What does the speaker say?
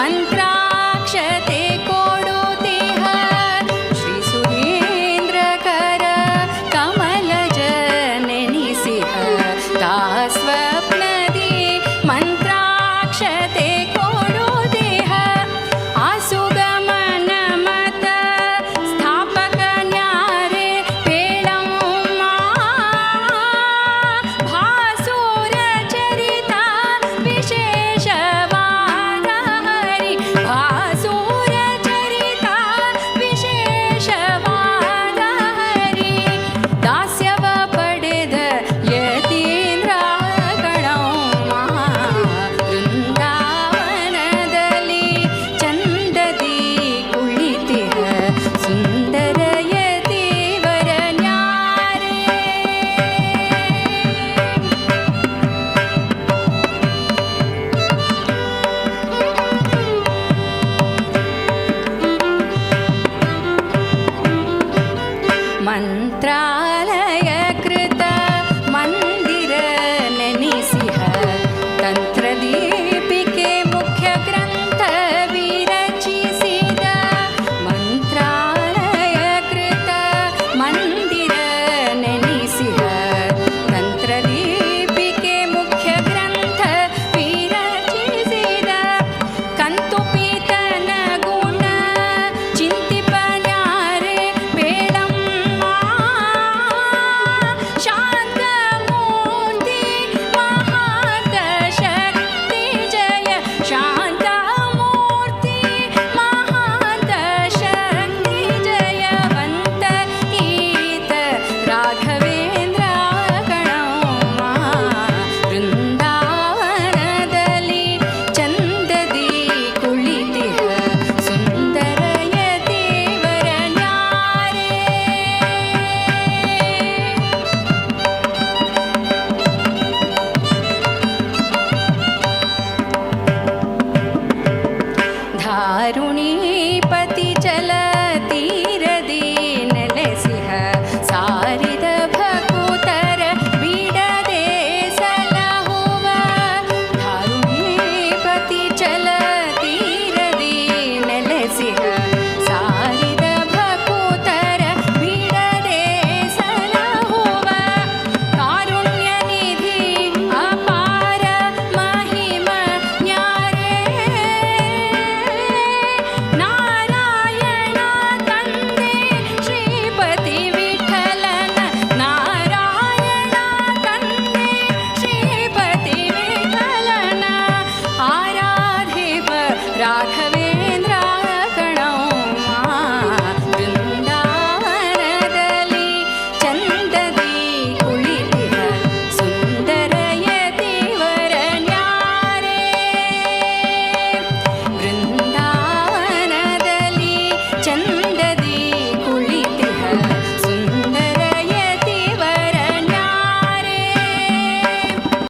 ಮಂತ್ರಾಕ್ಷತೆ ಕೊಡುತ್ತಿಹ ಶ್ರೀ ಸುರೇಂದ್ರಕರ ಕಮಲಜ ನೆನೆಸಿಹ ತಾ ಸ್ವಪ್ನದಿ ಮಂತ್ರಾಕ್ಷತೆ ಕೊಡುತ್ತಿಹ ಆಸುಗಮನ ಮತ ಸ್ಥಾಪಕ ನ್ಯಾರೆ ಪೇಳಮ್ಮ ಭಾಸುರ ಚರಿತ ವಿಶೇಷವಾದ ಹರಿ ಭಾಸುರ ಚರಿತ ವಿಶೇಷವಾದ ಹರಿ ದಾಸ್ಯವ ಪಡೆದ ಯತೀಂದ್ರ ಗಣಮ್ಮ ವೃಂದಾವನದಲ್ಲಿ ಚಂದದಿ ಕುಳಿತಿಹ ಸುಂದರ ಯತಿವರ ನ್ಯಾರೆ ಮಂತ್ರಾಲಯ ಕೃತ ಮಂದಿರ ನೆನೆಸಿಹ ತಂತ್ರದೀಪಿಕೆ ಮುಖ್ಯ ಗ್ರಂಥ ವಿರಚಿಸಿದ ಮಂತ್ರಾಲಯ ಕೃತ ಮಂದಿರ ನೆನೆಸಿಹ ತಂತ್ರದೀಪಿಕೆ ಮುಖ್ಯ ಗ್ರಂಥ ವಿರಚಿಸಿದ ಕಂತು ಪೀತನ ಗುಣ ಚಿಂತಿಪನ್ಯಾರೆ ಪೇಳಮ್ಮ ಶಾಂತಮೂರ್ತಿ ಮಹಾಂತ ಶಕ್ತಿ ಜಯ ಶಾಂತಮೂರ್ತಿ ಮಹಾಂತ ಶಕ್ತಿ ಜಯವಂತ ಈತ ರಾಘವೇಂದ್ರ ಗಣಮ್ಮ ವೃಂದಾವನದಲ್ಲಿ ಚಂದದಿ ಕುಳಿತಿಹ ಸುಂದರ ಯತಿವರ ನ್ಯಾರೆ ಧಾರುಣಿ